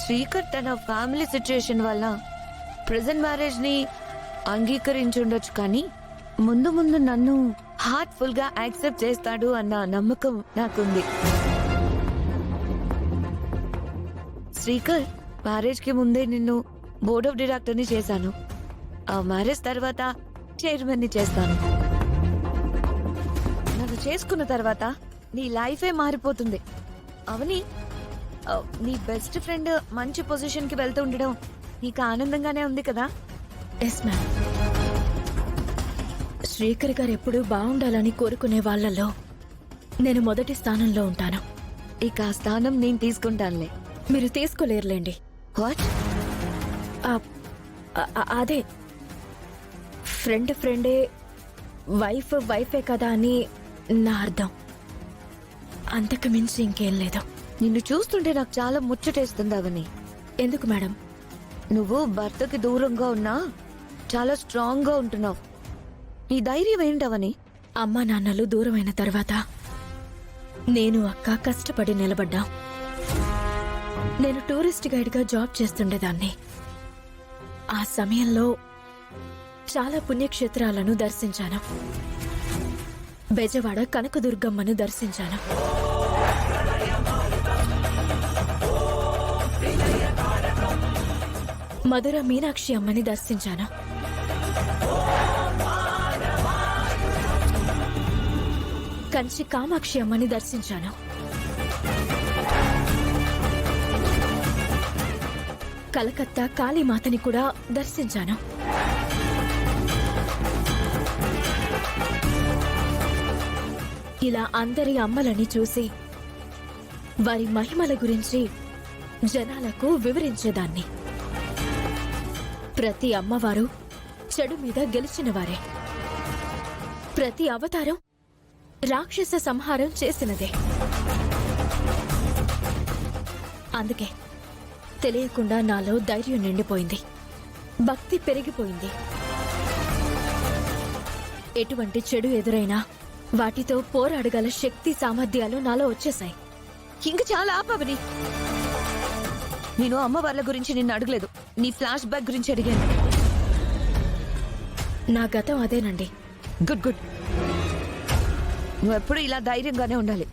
శ్రీకర్ తన family situation వల్ల present marriage ని అంగీకరించుండొచ్చు, కానీ ముందు ముందు నన్ను హార్ట్ఫుల్ గా యాక్సెప్ట్ చేస్తాడు అన్న నమ్మకం నాకుంది. శ్రీకర్, మ్యారేజ్ కి ముందే నిన్ను బోర్డ్ ఆఫ్ డైరెక్టర్ ని చేశాను. ఆ మ్యారేజ్ తర్వాత చైర్మన్ ని చేస్తాను. నన్ను చేసుకున్న తర్వాత నీ లైఫే మారిపోతుంది. అవని, నీ బెస్ట్ ఫ్రెండ్ మంచి పొజిషన్ కి వెళ్తూ ఉండడం నీకు ఆనందంగానే ఉంది కదా? Yes ma'am. శ్రీకర్ గారు ఎప్పుడూ బాగుండాలని కోరుకునే వాళ్ళలో నేను మొదటి స్థానంలో ఉంటాను. ఇక ఆ స్థానం నేను తీసుకుంటానులే. మీరు తీసుకోలేరులేండి. వాట్? అదే, ఫ్రెండే వైఫే కదా అని నా అర్థం. అంతకు మించి ఇంకేం లేదు. నిన్ను చూస్తుంటే నాకు చాలా ముచ్చటేస్తుంది అవని. ఎందుకు మేడం? నువ్వు భర్తకి దూరంగా ఉన్నా చాలా స్ట్రాంగ్ గా ఉంటున్నావు. నీ ధైర్యం ఏంటవని? అమ్మా నాన్నలు దూరమైన తర్వాత నేను అక్క కష్టపడి నిలబడ్డా. నేను టూరిస్ట్ గైడ్ గా జాబ్ చేస్తుండేదాన్ని. ఆ సమయంలో చాలా పుణ్యక్షేత్రాలను దర్శించాను. బెజవాడ కనకదుర్గమ్మను దర్శించాను. మధుర మీనాక్షి అమ్మని దర్శించాను. కంచి కామాక్షి అమ్మని దర్శించాను. కలకత్తా కాళీమాతని కూడా దర్శించాను. ఇలా అందరి అమ్మలని చూసి వారి మహిమల గురించి జనాలకు వివరించేదాన్ని. ప్రతి అమ్మవారు చెడు మీద గెలిచినవారే. ప్రతి అవతారం రాక్షస సంహారం చేసినదే. అందుకే తెలియకుండా నాలో ధైర్యం నిండిపోయింది, భక్తి పెరిగిపోయింది. ఎటువంటి చెడు ఎదురైనా వాటితో పోరాడగల శక్తి సామర్థ్యాలు నాలో వచ్చేశాయి. ఇంక చాలా ఆపవని. నేను అమ్మవార్ల గురించి నిన్ను అడగలేదు, నీ ఫ్లాష్ బ్యాక్ గురించి అడిగాను. నా గతం అదేనండి. Good good. నువ్వు ఎప్పుడు ఇలా ధైర్యంగానే ఉండాలి.